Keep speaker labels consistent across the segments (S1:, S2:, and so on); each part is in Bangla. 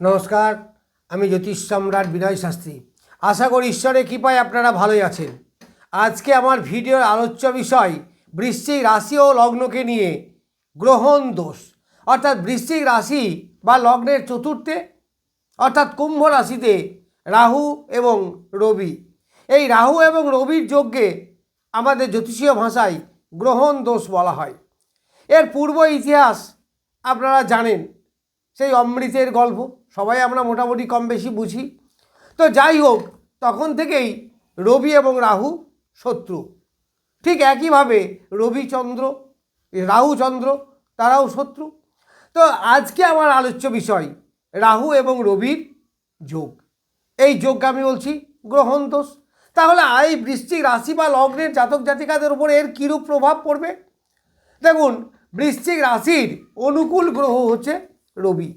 S1: নমস্কার, আমি জ্যোতিষ সম্রাট বিনয় শাস্ত্রী। আশা করি ঈশ্বরের কৃপায় আপনারা ভালোই আছেন। আজকে আমার ভিডিওর আলোচ্য বিষয় বৃশ্চিক রাশি ও লগ্নকে নিয়ে গ্রহণ দোষ, অর্থাৎ বৃশ্চিক রাশি বা লগ্নের চতুর্থে অর্থাৎ কুম্ভ রাশিতে রাহু এবং রবি। এই রাহু এবং রবির যোগকে আমাদের জ্যোতিষীয় ভাষায় গ্রহণ দোষ বলা হয়। এর পূর্ব ইতিহাস আপনারা জানেন, সেই অমৃতের গল্প সবাই আমরা মোটামুটি কম বেশি বুঝি। তো যাই হোক, তখন থেকেই রবি এবং রাহু শত্রু। ঠিক একইভাবে রবিচন্দ্র রাহুচন্দ্র তারাও শত্রু। তো আজকে আমার আলোচ্য বিষয় রাহু এবং রবির যোগ। এই যোগকে আমি বলছি গ্রহণ দোষ। তাহলে এই বৃশ্চিক রাশি বা লগ্নের জাতক জাতিকাদের উপর এর কীরূপ প্রভাব পড়বে? দেখুন, বৃশ্চিক রাশির অনুকূল গ্রহ হচ্ছে রবি,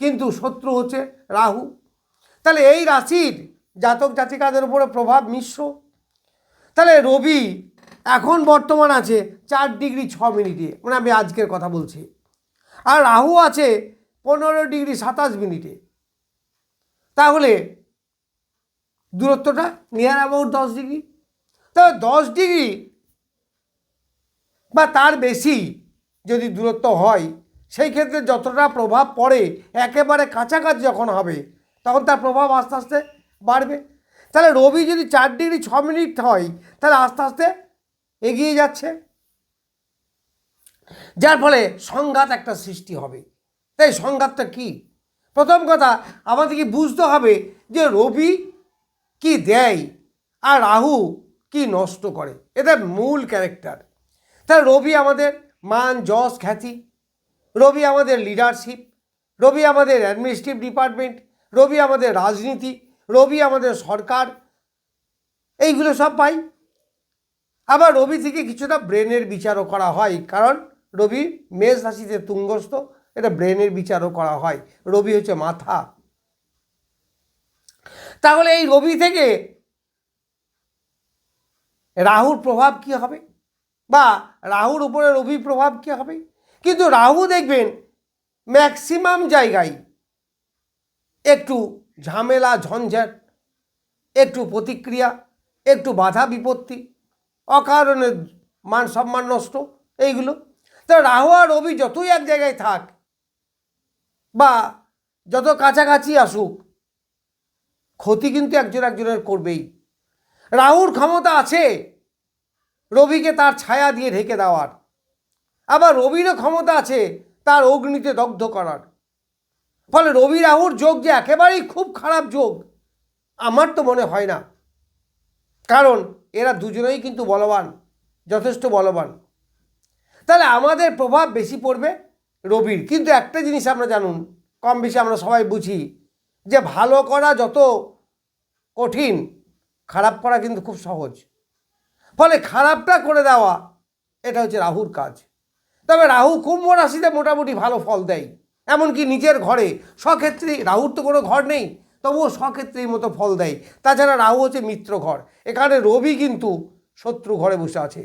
S1: কিন্তু শত্রু হচ্ছে রাহু। তাহলে এই রাশির জাতক জাতিকাদের উপরে প্রভাব মিশ্র। তাহলে রবি এখন বর্তমান আছে 4°6', মানে আমি আজকের কথা বলছি, আর রাহু আছে 15°27'। তাহলে দূরত্বটা নিয়ার অ্যাবাউট 10°। তবে 10° বা তার বেশি যদি দূরত্ব হয়, সেই ক্ষেত্রে যতটা প্রভাব পড়ে একেবারে কাছাকাছি যখন হবে তখন তার প্রভাব আস্তে আস্তে বাড়বে। তাহলে রবি যদি 4°6' হয়, তাহলে আস্তে আস্তে এগিয়ে যাচ্ছে, যার ফলে সংঘাত একটা সৃষ্টি হবে। তাই সংঘাতটা কি? প্রথম কথা, আমাদেরকে বুঝতে হবে যে রবি কি দেয় আর রাহু কি নষ্ট করে, এটা মূল ক্যারেক্টার। তাহলে রবি আমাদের মান যশ খ্যাতি, রবি আমাদের লিডারশিপ, রবি আমাদের অ্যাডমিনিস্ট্রেটিভ ডিপার্টমেন্ট, রবি আমাদের রাজনীতি, রবি আমাদের সরকার, এইগুলো সব পাই। আবার রবি থেকে কিছুটা ব্রেনের বিচারও করা হয়, কারণ রবি মেষ রাশিতে তুঙ্গস্থ, এটা ব্রেনের বিচারও করা হয়। রবি হচ্ছে মাথা। তাহলে এই রবি থেকে রাহুর প্রভাব কি হবে, বা রাহুর উপরে রবির প্রভাব কি হবে? কিন্তু রাহু দেখবেন ম্যাক্সিমাম জায়গায় একটু ঝামেলা ঝঞ্ঝাট, একটু প্রতিক্রিয়া, একটু বাধা বিপত্তি, অকারণে মান সম্মান নষ্ট, এইগুলো। তো রাহু আর রবি যতই এক জায়গায় থাক বা যত কাছাকাছি আসুক, ক্ষতি কিন্তু একজন একজনের করবেই। রাহুর ক্ষমতা আছে রবিকে তার ছায়া দিয়ে ঢেকে দেওয়ার, আবার রবিরও ক্ষমতা আছে তার অগ্নিতে দগ্ধ করার। ফলে রবি রাহুর যোগ যে একেবারেই খুব খারাপ যোগ আমার তো মনে হয় না, কারণ এরা দুজনেই কিন্তু বলবান, যথেষ্ট বলবান। তাহলে আমাদের প্রভাব বেশি পড়বে রবির। কিন্তু একটা জিনিস আমরা জানুন, কম বেশি আমরা সবাই বুঝি, যে ভালো করা যত কঠিন, খারাপ করা কিন্তু খুব সহজ। ফলে খারাপটা করে দেওয়া, এটা হচ্ছে রাহুর কাজ। তবে রাহু কুম্ভ রাশিতে মোটামুটি ভালো ফল দেয়, এমনকি নিজের ঘরে স্বক্ষেত্রে। রাহুর তো কোনো ঘর নেই, তবুও স্বক্ষেত্রের মতো ফল দেয়। তাছাড়া রাহু হচ্ছে মিত্র ঘর, এখানে রবি কিন্তু শত্রু ঘরে বসে আছে।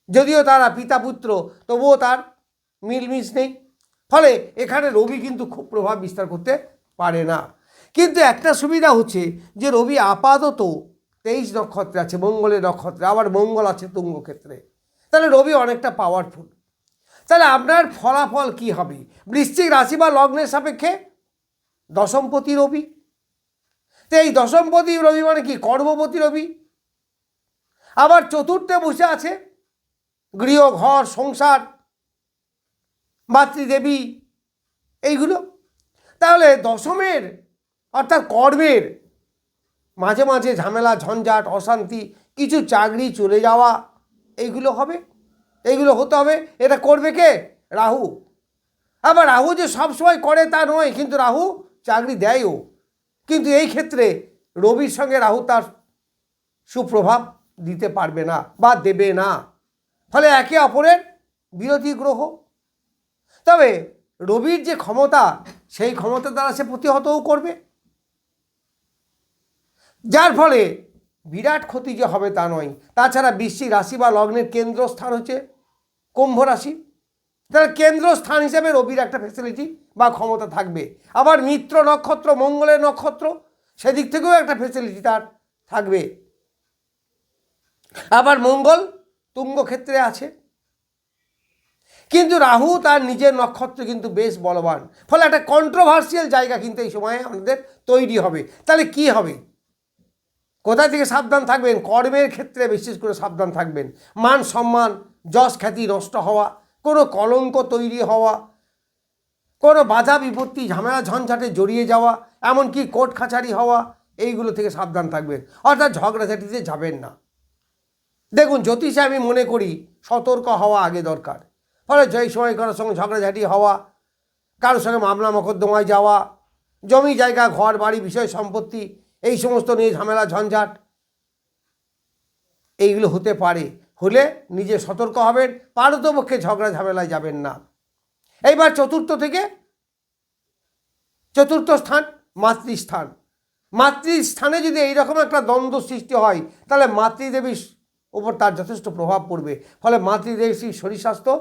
S1: যদিও তারা পিতা পুত্র, তবুও তার মিলমিশ নেই। ফলে এখানে রবি কিন্তু খুব প্রভাব বিস্তার করতে পারে না। কিন্তু একটা সুবিধা হচ্ছে যে রবি আপাতত 23 নক্ষত্রে আছে, মঙ্গলের নক্ষত্রে, আবার মঙ্গল আছে তুঙ্গ ক্ষেত্রে। তাহলে রবি অনেকটা পাওয়ারফুল। তাহলে আপনার ফলাফল কি হবে? বৃশ্চিক রাশি বা লগ্নের সাপেক্ষে দশমপতি রবি। তো এই দশমপতি রবি মানে কি? কর্মপতি রবি। আবার চতুর্থে বসে আছে গৃহ, ঘর, সংসার, মাতৃদেবী, এইগুলো। তাহলে দশমের অর্থাৎ কর্মের মাঝে মাঝে ঝামেলা ঝঞ্ঝাট অশান্তি, কিছু চাকরি চলে যাওয়া, এইগুলো হবে, এইগুলো হতে হবে। এটা করবে কে? রাহু। আবার রাহু যে সবসময় করে তা নয়, কিন্তু রাহু চাকরি দেয়ও। কিন্তু এই ক্ষেত্রে রবির সঙ্গে রাহু তার সুপ্রভাব দিতে পারবে না বা দেবে না। ফলে একে অপরের বিরোধী গ্রহ। তবে রবির যে ক্ষমতা, সেই ক্ষমতা দ্বারা সে প্রতিহতও করবে, যার ফলে বিরাট ক্ষতি যে হবে তা নয়। তাছাড়া বৃশ্চিক রাশি বা লগ্নের কেন্দ্রস্থান হচ্ছে কুম্ভ রাশি। তাহলে কেন্দ্রস্থান হিসেবে রবির একটা ফেসিলিটি বা ক্ষমতা থাকবে। আবার মিত্র নক্ষত্র, মঙ্গলের নক্ষত্র, সেদিক থেকেও একটা ফেসিলিটি তার থাকবে। আবার মঙ্গল তুঙ্গ ক্ষেত্রে আছে, কিন্তু রাহু তার নিজের নক্ষত্রে কিন্তু বেশ বলবান। ফলে একটা কন্ট্রোভার্সিয়াল জায়গা কিন্তু এই সময়ে আমাদের তৈরি হবে। তাহলে কি হবে? কোথা থেকে সাবধান থাকবেন? কর্মের ক্ষেত্রে বিশেষ করে সাবধান থাকবেন। মান সম্মান, যশ খ্যাতি নষ্ট হওয়া, কোনো কলঙ্ক তৈরি হওয়া, কোনো বাধা বিপত্তি ঝামেলা ঝঞ্ঝাটে জড়িয়ে যাওয়া, এমনকি কোর্ট কাছারি হওয়া, এইগুলো থেকে সাবধান থাকবেন। অর্থাৎ ঝগড়াঝাটিতে যাবেন না। দেখুন, জ্যোতিষে আমি মনে করি সতর্ক হওয়া আগে দরকার। ফলে যেই সময় কারোর সঙ্গে ঝগড়াঝাটি হওয়া, কারোর সঙ্গে মামলা মোকদ্দমায় যাওয়া, জমি জায়গা ঘর বাড়ি বিষয় সম্পত্তি এই সমস্ত নিয়ে ঝামেলা ঝঞ্ঝাট এইগুলো হতে পারে। হলে নিজে সতর্ক হবেন, পারতপক্ষে ঝগড়া ঝামেলায় যাবেন না। এইবার চতুর্থ স্থান মাতৃস্থান। মাতৃস্থানে যদি এইরকম একটা দ্বন্দ্ব সৃষ্টি হয়, তাহলে মাতৃদেবীর উপর তার যথেষ্ট প্রভাব পড়বে। ফলে মাতৃদেবীর শরীর স্বাস্থ্য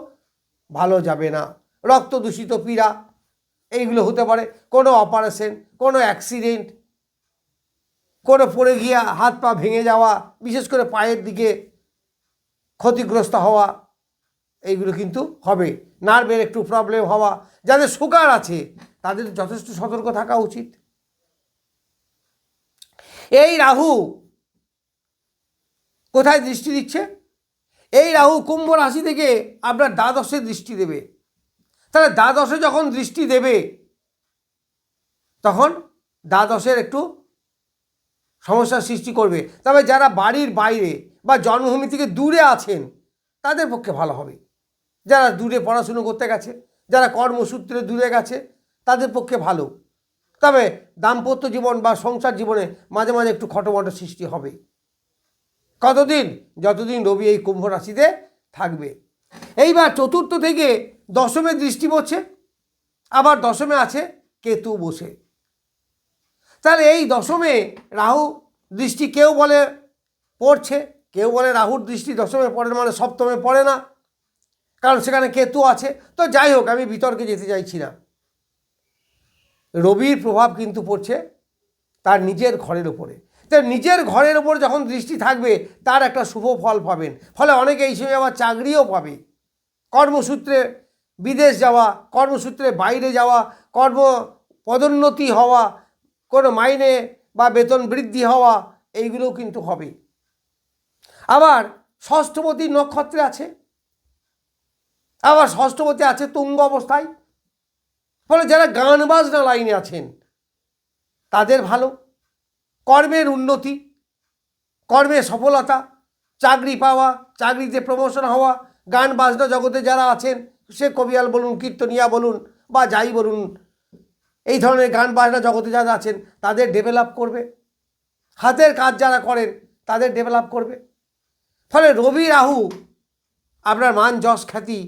S1: ভালো যাবে না। রক্ত দূষিত পীড়া এইগুলো হতে পারে, কোনো অপারেশন, কোনো অ্যাক্সিডেন্ট, কোনো পড়ে গিয়ে হাত পা ভেঙে যাওয়া, বিশেষ করে পায়ের দিকে ক্ষতিগ্রস্ত হওয়া, এইগুলো কিন্তু হবে। নার্ভের একটু প্রবলেম হওয়া, যাদের সুগার আছে তাদের যথেষ্ট সতর্ক থাকা উচিত। এই রাহু কোথায় দৃষ্টি দিচ্ছে? এই রাহু কুম্ভ রাশি থেকে আপনার দ্বাদশে দৃষ্টি দেবে। তাহলে দ্বাদশে যখন দৃষ্টি দেবে, তখন দ্বাদশের একটু সমস্যার সৃষ্টি করবে। তবে যারা বাড়ির বাইরে বা জন্মভূমি থেকে দূরে আছেন তাদের পক্ষে ভালো হবে। যারা দূরে পড়াশুনো করতে গেছে, যারা কর্মসূত্রে দূরে গেছে, তাদের পক্ষে ভালো। তবে দাম্পত্য জীবন বা সংসার জীবনে মাঝে মাঝে একটু খটোমটো সৃষ্টি হবে। কতদিন? যতদিন রবি এই কুম্ভ রাশিতে থাকবে। এইবার চতুর্থ থেকে দশমে দৃষ্টি পড়ছে, আবার দশমে আছে কেতু বসে। তাহলে এই দশমে রাহু দৃষ্টি কেউ বলে পড়ছে, কেউ বলে রাহুর দৃষ্টি দশমে পড়ে মানে সপ্তমে পড়ে না, কারণ সেখানে কেতু আছে। তো যাই হোক, আমি বিতর্কে যেতে চাইছি না। রবির প্রভাব কিন্তু পড়ছে তার নিজের ঘরের ওপরে। তো নিজের ঘরের ওপর যখন দৃষ্টি থাকবে, তার একটা শুভ ফল পাবেন। ফলে অনেকে এই সময় আবার চাকরিও পাবে। কর্মসূত্রে বিদেশ যাওয়া, কর্মসূত্রে বাইরে যাওয়া, কর্ম পদোন্নতি হওয়া, কোনো মাইনে বা বেতন বৃদ্ধি হওয়া, এইগুলোও কিন্তু হবে। আবার ষষ্ঠপতি নক্ষত্রে আছে, আবার ষষ্ঠপতি আছে তুঙ্গ অবস্থায়। ফলে যারা গান বাজনা লাইনে আছেন তাদের ভালো, কর্মের উন্নতি, কর্মের সফলতা, চাকরি পাওয়া, চাকরিতে প্রমোশন হওয়া, গান বাজনা জগতে যারা আছেন, সে কবিয়াল বলুন, কীর্তনিয়া বলুন বা যাই বলুন, এই ধরনের গান বাজনা জগতে যারা আছেন তাদের ডেভেলপ করবে। হাতের কাজ যারা করেন তাদের ডেভেলপ করবে। ফলে রবি রাহু আপনার মান যশ খ্যাতি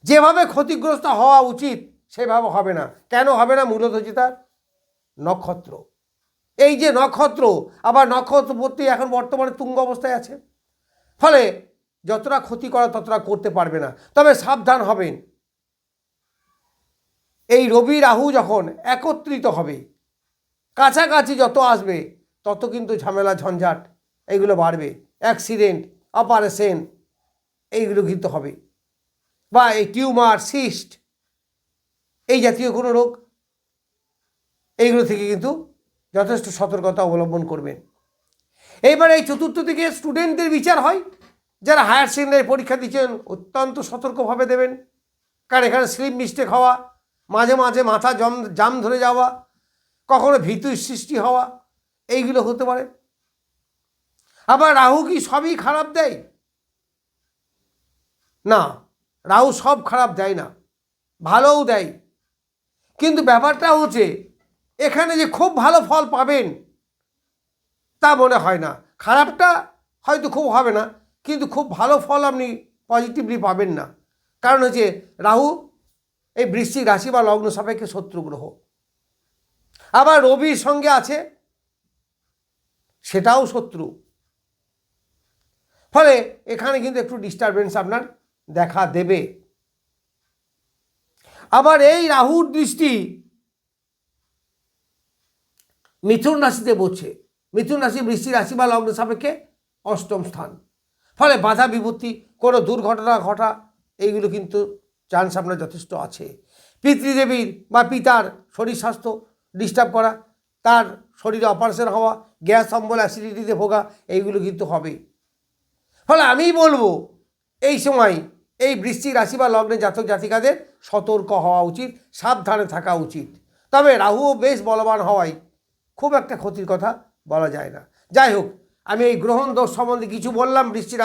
S1: যেভাবে ক্ষতিগ্রস্ত হওয়া উচিত সেভাবে হবে না। কেন হবে না? মূলত হচ্ছে তার নক্ষত্র। এই যে নক্ষত্র, আবার নক্ষত্রপতি এখন বর্তমানে তুঙ্গ অবস্থায় আছে। ফলে যতটা ক্ষতি করা ততটা করতে পারবে না। তবে সাবধান হবেন, এই রবি রাহু যখন একত্রিত হবে, কাছাকাছি যত আসবে তত কিন্তু ঝামেলা ঝঞ্ঝাট এইগুলো বাড়বে। অ্যাক্সিডেন্ট, অপারেশন এইগুলো কিন্তু হবে, বা এই টিউমার, সিস্ট এই জাতীয় কোনো রোগ, এইগুলো থেকে কিন্তু যথেষ্ট সতর্কতা অবলম্বন করবেন। এইবার এই চতুর্থ থেকে স্টুডেন্টদের বিচার হয়। যারা হায়ার সেকেন্ডারি পরীক্ষা দিচ্ছেন অত্যন্ত সতর্কভাবে দেবেন, কারণ এখানে স্লিপ মিস্টেক হওয়া, মাঝে মাঝে মাথা জাম ধরে যাওয়া, কখনো ভীতির সৃষ্টি হওয়া, এইগুলো হতে পারে। আবার রাহু কি সবই খারাপ দেয়? না, রাহু সব খারাপ দেয় না, ভালোও দেয়। কিন্তু ব্যাপারটা হচ্ছে এখানে যে খুব ভালো ফল পাবেন তা মনে হয় না। খারাপটা হয়তো খুব হবে না, কিন্তু খুব ভালো ফল আপনি পজিটিভলি পাবেন না। কারণ হচ্ছে রাহু এই বৃশ্চিক রাশি বা লগ্ন সাপেক্ষে শত্রু গ্রহ, আবার রবির সঙ্গে আছে, সেটাও শত্রু। ফলে এখানে কিন্তু একটু ডিস্টারবেন্স আপনার দেখা দেবে। আবার এই রাহুর দৃষ্টি মিথুন রাশিতে পড়ছে। মিথুন রাশি বৃশ্চিক রাশি বা লগ্ন সাপেক্ষে অষ্টম স্থান। ফলে বাধা বিপত্তি, কোনো দুর্ঘটনা ঘটা, এইগুলো কিন্তু চান্স আপনার যথেষ্ট আছে। পিতৃদেবীর বা পিতার শরীর স্বাস্থ্য ডিস্টার্ব করা, তার শরীরে অপারেশন হওয়া, গ্যাস অম্বল অ্যাসিডিটিতে ভোগা, এইগুলো কিন্তু হবে। ফলে আমি বলবো এই সময় এই বৃশ্চিক রাশি বা লগ্নে জাতক জাতিকাদের সতর্ক হওয়া উচিত, সাবধানে থাকা উচিত। তবে রাহুও বেশ বলবান হওয়ায় খুব একটা ক্ষতির কথা বলা যায় না। যাই হোক, আমি এই গ্রহণ দোষ সম্বন্ধে কিছু বললাম। বৃশ্চিক